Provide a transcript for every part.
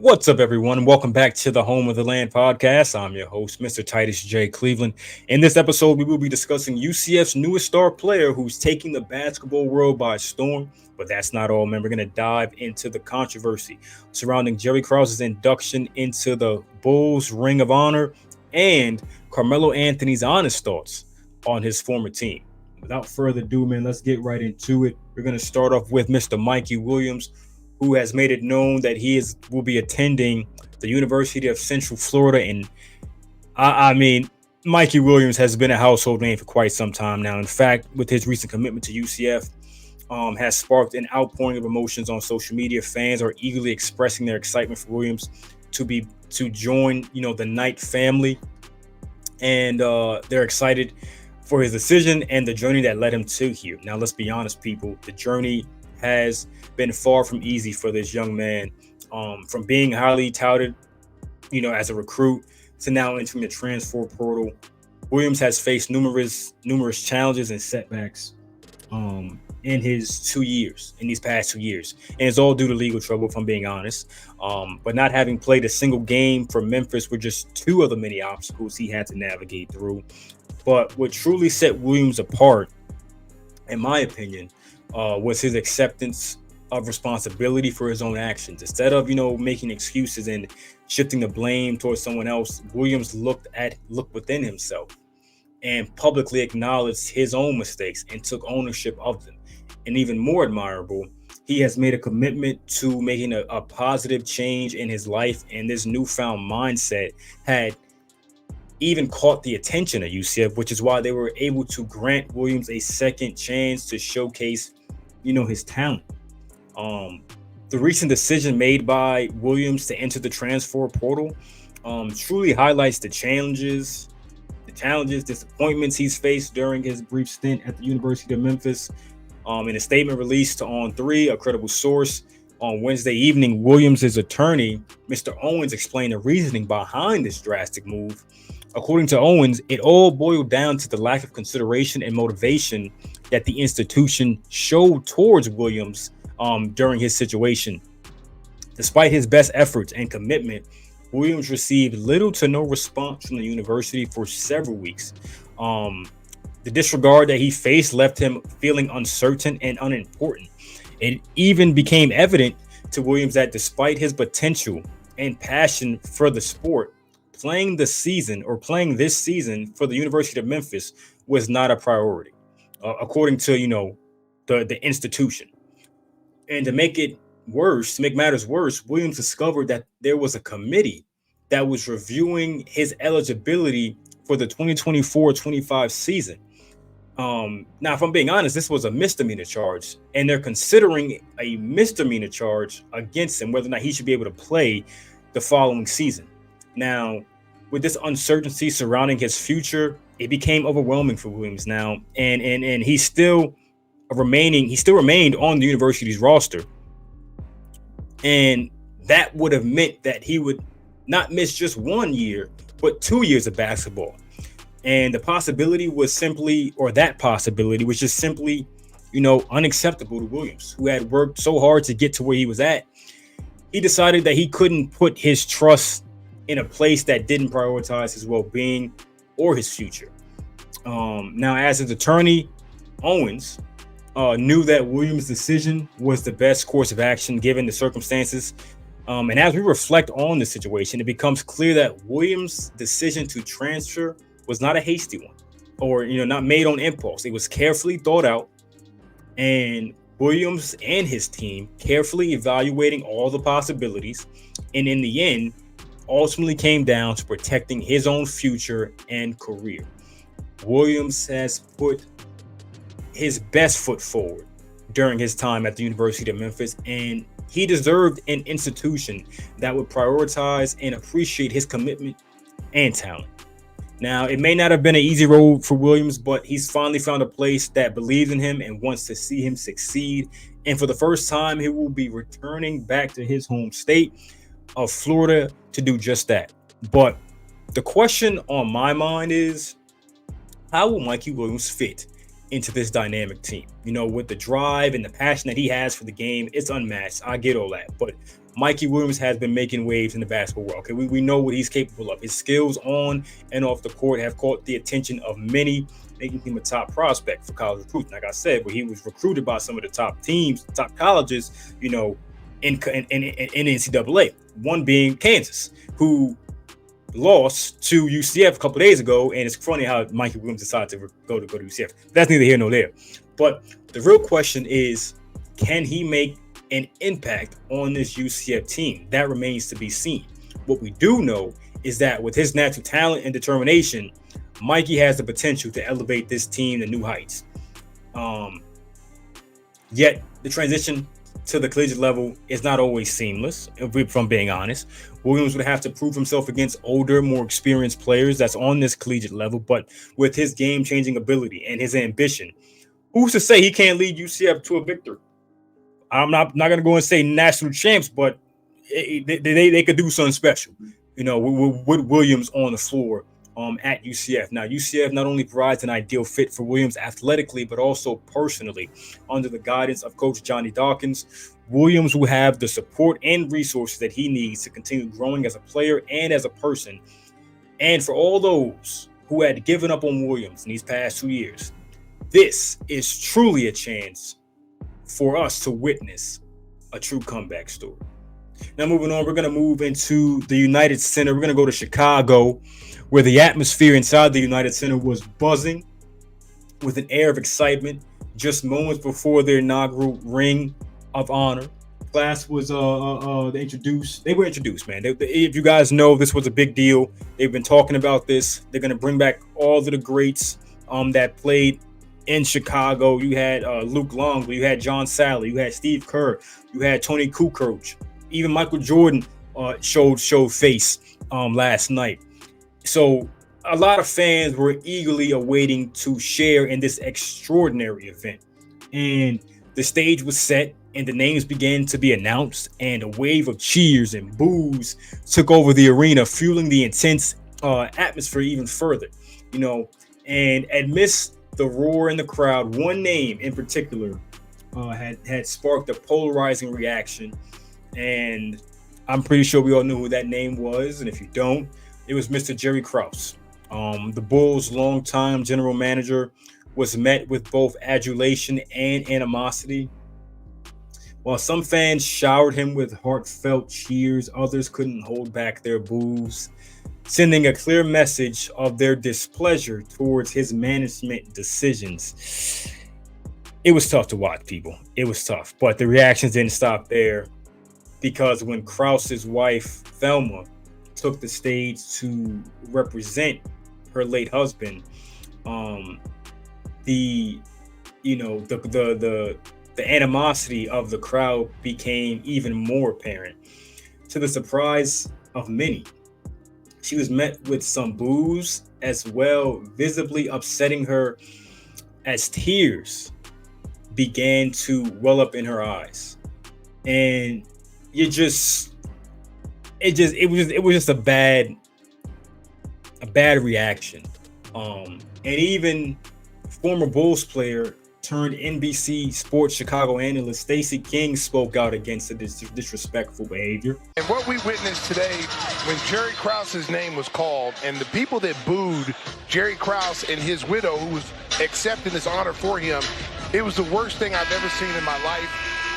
What's up, everyone? Welcome back to the Home of the Land podcast. I'm your host, Mr. Titus J Cleveland. In this episode, we will be discussing UCF's newest star player who's taking the basketball world by storm. But that's not all, man. We're going to dive into the controversy surrounding Jerry Krause's induction into the Bulls Ring of Honor and Carmelo Anthony's honest thoughts on his former team. Without further ado, man, let's get right into it. We're going to start off with Mr. Mikey Williams, who has made it known that will be attending the University of Central Florida. And I mean, Mikey Williams has been a household name for quite some time now. In fact, with his recent commitment to UCF, has sparked an outpouring of emotions on social media. Fans are eagerly expressing their excitement for Williams to join, the Knight family, and they're excited for his decision and the journey that led him to here. Now, let's be honest, people. The journey has been far from easy for this young man, from being highly touted, as a recruit to now entering the transfer portal. Williams has faced numerous challenges and setbacks in these past 2 years. And it's all due to legal trouble, if I'm being honest. But not having played a single game for Memphis were just two of the many obstacles he had to navigate through. But what truly set Williams apart, in my opinion, was his acceptance of responsibility for his own actions. Instead of, making excuses and shifting the blame towards someone else, Williams looked within himself and publicly acknowledged his own mistakes and took ownership of them. And even more admirable, he has made a commitment to making a positive change in his life, and this newfound mindset had even caught the attention of UCF, which is why they were able to grant Williams a second chance to showcase, his talent. The recent decision made by Williams to enter the transfer portal truly highlights the challenges, disappointments he's faced during his brief stint at the University of Memphis. In a statement released on 3, a credible source, on Wednesday evening, Williams' attorney, Mr. Owens, explained the reasoning behind this drastic move. According to Owens, it all boiled down to the lack of consideration and motivation that the institution showed towards Williams during his situation. Despite his best efforts and commitment, Williams received little to no response from the university for several weeks. The disregard that he faced left him feeling uncertain and unimportant. It even became evident to Williams that despite his potential and passion for the sport, playing this season for the University of Memphis was not a priority, according to the institution. And to make matters worse, Williams discovered that there was a committee that was reviewing his eligibility for the 2024-25 season. Now, if I'm being honest, this was a misdemeanor charge, and they're considering a misdemeanor charge against him, whether or not he should be able to play the following season. Now, with this uncertainty surrounding his future, it became overwhelming for Williams now, and he still remained on the university's roster, and that would have meant that he would not miss just 1 year, but 2 years of basketball. And that possibility was just simply, unacceptable to Williams, who had worked so hard to get to where he was at. He decided that he couldn't put his trust in a place that didn't prioritize his well-being or his future. Now, as his attorney, Owens knew that Williams' decision was the best course of action given the circumstances. And as we reflect on the situation, it becomes clear that Williams' decision to transfer was not a hasty one, or not made on impulse. It was carefully thought out, and Williams and his team carefully evaluating all the possibilities, and in the end, ultimately came down to protecting his own future and career. Williams has put his best foot forward during his time at the University of Memphis, and he deserved an institution that would prioritize and appreciate his commitment and talent. Now, it may not have been an easy road for Williams, but he's finally found a place that believes in him and wants to see him succeed. And for the first time, he will be returning back to his home state of Florida to do just that. But the question on my mind is, how will Mikey Williams fit into this dynamic team. With the drive and the passion that he has for the game, it's unmatched. I get all that. But Mikey Williams has been making waves in the basketball world. Okay, we know what he's capable of. His skills on and off the court have caught the attention of many, making him a top prospect for college recruiting. Like I said, where he was recruited by some of the top teams, top colleges, in NCAA. One being Kansas, who lost to UCF a couple days ago, and it's funny how Mikey Williams decided to go to UCF. That's neither here nor there. But the real question is, can he make an impact on this UCF team? That remains to be seen. What we do know is that with his natural talent and determination, Mikey has the potential to elevate this team to new heights. Yet the transition to the collegiate level is not always seamless, if I'm being honest. Williams would have to prove himself against older, more experienced players that's on this collegiate level, but with his game-changing ability and his ambition, who's to say he can't lead UCF to a victory? I'm not going to go and say national champs, but they could do something special, with Williams on the floor at UCF. Now, UCF not only provides an ideal fit for Williams athletically, but also personally. Under the guidance of Coach Johnny Dawkins, Williams will have the support and resources that he needs to continue growing as a player and as a person. And for all those who had given up on Williams in these past 2 years, this is truly a chance for us to witness a true comeback story. Now, moving on, we're going to move into the United Center. We're going to go to Chicago, where the atmosphere inside the United Center was buzzing with an air of excitement just moments before their inaugural Ring of Honor. Class was they were introduced, man. If you guys know, this was a big deal. They've been talking about this. They're going to bring back all of the greats that played in Chicago. You had Luke Longley, you had John Sally, you had Steve Kerr, you had Tony Kukoc, even Michael Jordan showed face last night. So a lot of fans were eagerly awaiting to share in this extraordinary event. And the stage was set and the names began to be announced, and a wave of cheers and boos took over the arena, fueling the intense atmosphere even further. And amidst the roar in the crowd, one name in particular had sparked a polarizing reaction, and I'm pretty sure we all knew who that name was. And if you don't, it was Mr. Jerry Krause. The Bulls' longtime general manager was met with both adulation and animosity. While some fans showered him with heartfelt cheers, others couldn't hold back their boos, sending a clear message of their displeasure towards his management decisions. It was tough to watch, people. It was tough, but the reactions didn't stop there, because when Krause's wife, Thelma, took the stage to represent her late husband, the animosity of the crowd became even more apparent. To the surprise of many, she was met with some boos as well, visibly upsetting her as tears began to well up in her eyes. And it was just a bad reaction. And even former Bulls player turned NBC Sports Chicago analyst Stacey King spoke out against the disrespectful behavior. And what we witnessed today, when Jerry Krause's name was called, and the people that booed Jerry Krause and his widow, who was accepting this honor for him, it was the worst thing I've ever seen in my life.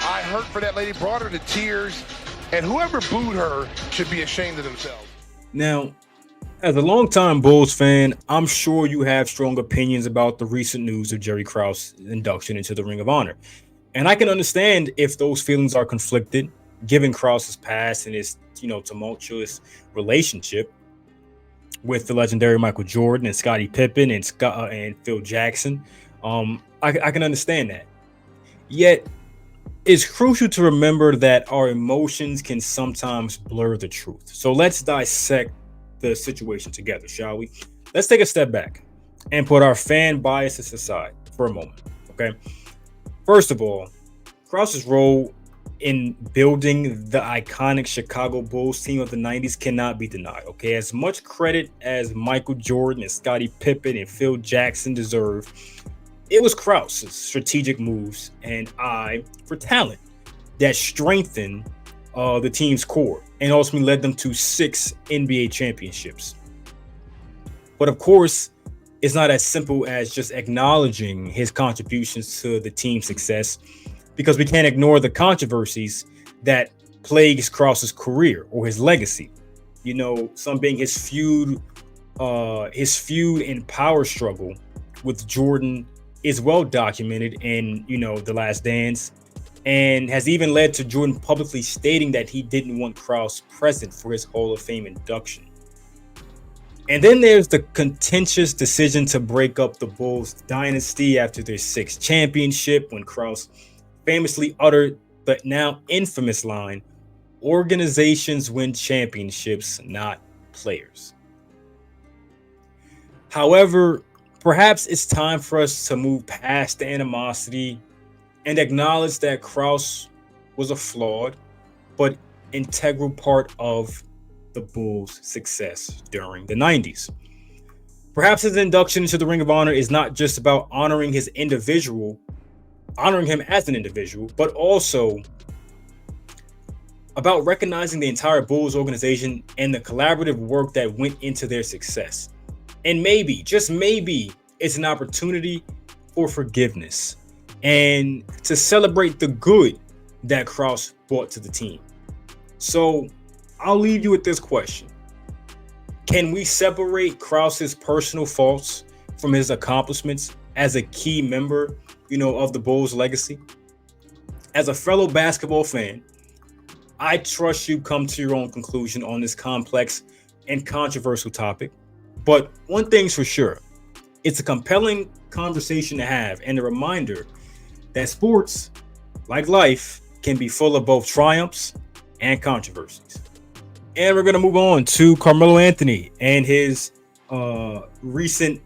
I hurt for that lady, brought her to tears, and whoever booed her should be ashamed of themselves. Now, as a longtime Bulls fan, I'm sure you have strong opinions about the recent news of Jerry Krause's induction into the Ring of Honor. And I can understand if those feelings are conflicted, given Krause's past and his, tumultuous relationship with the legendary Michael Jordan and Scottie Pippen and Phil Jackson. I can understand that. Yet, it's crucial to remember that our emotions can sometimes blur the truth. So let's dissect the situation together, shall we? Let's take a step back and put our fan biases aside for a moment, okay? First of all, Krause's role in building the iconic Chicago Bulls team of the 90s cannot be denied, okay? As much credit as Michael Jordan and Scottie Pippen and Phil Jackson deserve, It was Krause's strategic moves and eye for talent that strengthened the team's core and ultimately led them to 6 NBA championships. But of course, it's not as simple as just acknowledging his contributions to the team's success, because we can't ignore the controversies that plagues Krause's career or his legacy. You know, some being his feud and power struggle with Jordan is well documented in, The Last Dance, and has even led to Jordan publicly stating that he didn't want Krause present for his Hall of Fame induction. And then there's the contentious decision to break up the Bulls dynasty after their 6th championship, when Krause famously uttered the now infamous line, "Organizations win championships, not players." However, perhaps it's time for us to move past the animosity and acknowledge that Krause was a flawed but integral part of the Bulls' success during the 90s. Perhaps his induction into the Ring of Honor is not just about honoring him as an individual, but also about recognizing the entire Bulls organization and the collaborative work that went into their success. And maybe, just maybe, it's an opportunity for forgiveness and to celebrate the good that Krause brought to the team. So I'll leave you with this question. Can we separate Krause's personal faults from his accomplishments as a key member, of the Bulls' legacy? As a fellow basketball fan, I trust you come to your own conclusion on this complex and controversial topic. But one thing's for sure, it's a compelling conversation to have, and a reminder that sports, like life, can be full of both triumphs and controversies. And we're going to move on to Carmelo Anthony and his recent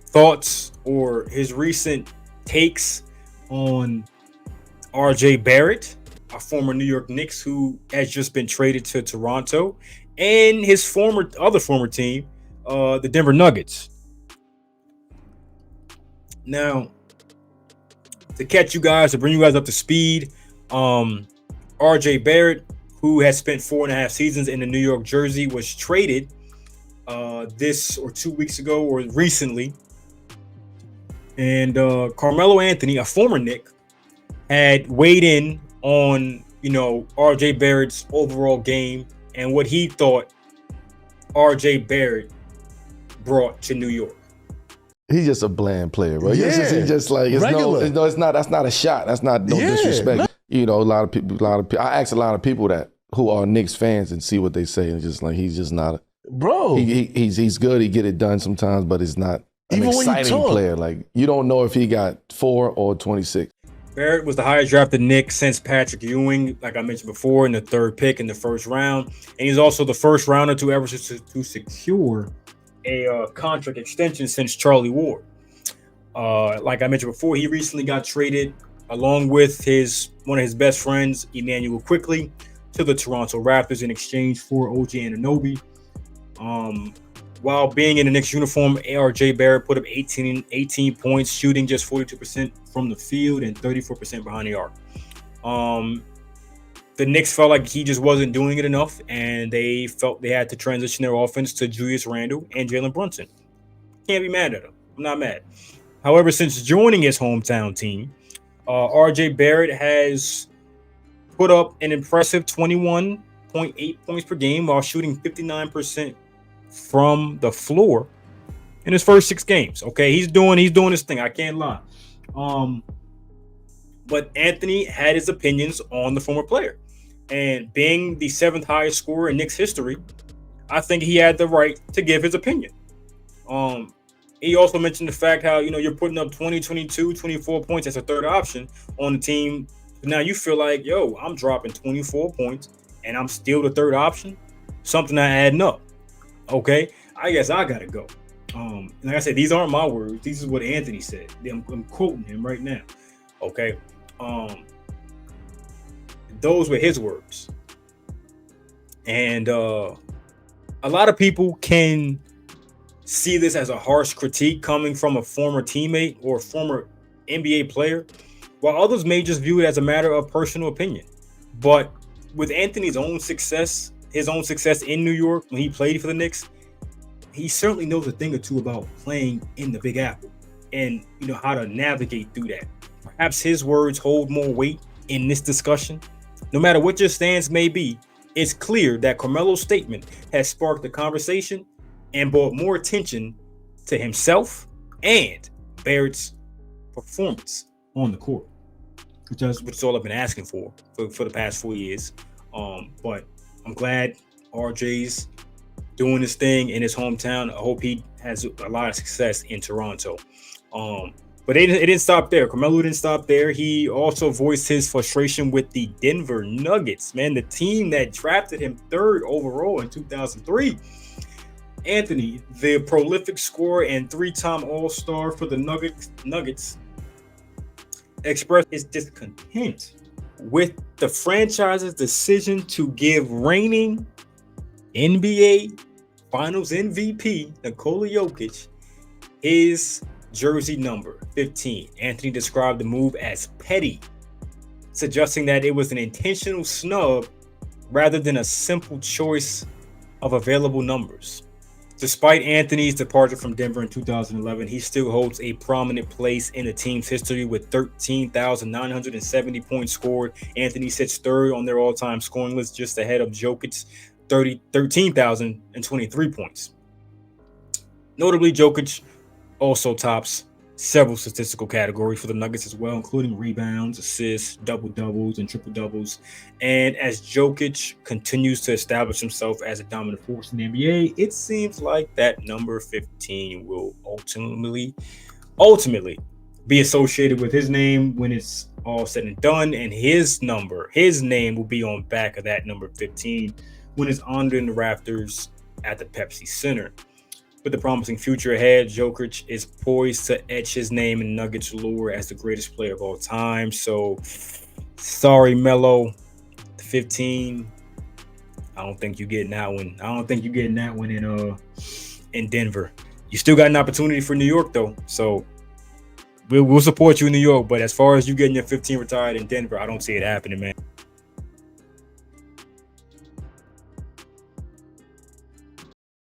thoughts, or his recent takes on RJ Barrett, a former New York Knicks who has just been traded to Toronto, and his other former team, the Denver Nuggets. Now, to bring you guys up to speed, RJ Barrett, who has spent 4.5 seasons in the New York jersey, was traded this or 2 weeks ago or recently. And Carmelo Anthony, a former Knick, had weighed in on, RJ Barrett's overall game and what he thought RJ Barrett brought to New York. He's just a bland player, bro. Yeah. He's just like, it's not. That's not a shot. That's not disrespect. A lot of people. I ask a lot of people who are Knicks fans and see what they say, and just like, he's just not. Bro, he's good. He get it done sometimes, but it's not an exciting player. Like, you don't know if he got 4 or 26. Barrett was the highest drafted Knick since Patrick Ewing, like I mentioned before, in the 3rd pick in the 1st round, and he's also the first rounder to ever to secure a contract extension since Charlie Ward. Like I mentioned before, he recently got traded along with one of his best friends, Emmanuel Quickley, to the Toronto Raptors in exchange for OG Anunoby. While being in the Knicks uniform, RJ Barrett put up 18 points, shooting just 42% from the field and 34% behind the arc. The Knicks felt like he just wasn't doing it enough, and they felt they had to transition their offense to Julius Randle and Jalen Brunson. Can't be mad at him. I'm not mad. However, since joining his hometown team, RJ Barrett has put up an impressive 21.8 points per game while shooting 59% from the floor in his first 6 games. Okay, he's doing his thing. I can't lie. But Anthony had his opinions on the former player. And being the 7th highest scorer in Knicks history, I think he had the right to give his opinion. He also mentioned the fact how, you're putting up 20, 22, 24 points as a 3rd option on the team. Now you feel like, I'm dropping 24 points and I'm still the 3rd option. Something not adding up. Okay, I guess I got to go. Like I said, these aren't my words. These is what Anthony said. I'm quoting him right now. Okay. Those were his words. And a lot of people can see this as a harsh critique coming from a former teammate or former NBA player, while others may just view it as a matter of personal opinion. But with Anthony's own success, his own success in New York when he played for the Knicks, he certainly knows a thing or two about playing in the Big Apple and how to navigate through that. Perhaps his words hold more weight in this discussion. No matter what your stance may be, it's clear that Carmelo's statement has sparked the conversation and brought more attention to himself and Barrett's performance on the court, which is all I've been asking for the past 4 years. But I'm glad RJ's doing his thing in his hometown. I hope he has a lot of success in Toronto. But it didn't stop there. Carmelo didn't stop there. He also voiced his frustration with the Denver Nuggets, man, the team that drafted him 3rd overall in 2003. Anthony, the prolific scorer and 3-time All-Star for the Nuggets, expressed his discontent with the franchise's decision to give reigning NBA Finals MVP Nikola Jokic his jersey number 15. Anthony described the move as petty, suggesting that it was an intentional snub rather than a simple choice of available numbers. Despite Anthony's departure from Denver in 2011, he still holds a prominent place in the team's history with 13,970 points scored. Anthony sits 3rd on their all-time scoring list, just ahead of Jokic's 13,023 points. Notably, Jokic also tops several statistical categories for the Nuggets as well, including rebounds, assists, double-doubles, and triple-doubles. And as Jokic continues to establish himself as a dominant force in the NBA, it seems like that number 15 will ultimately be associated with his name when it's all said and done, and his name will be on back of that number 15 when it's honored in the rafters at the Pepsi Center. With the promising future ahead, Jokic is poised to etch his name in Nuggets lore as the greatest player of all time. So, sorry, Melo, 15. I don't think you're getting that one. I don't think you're getting that one in Denver. You still got an opportunity for New York, though. So, we'll support you in New York. But as far as you getting your 15 retired in Denver, I don't see it happening, man.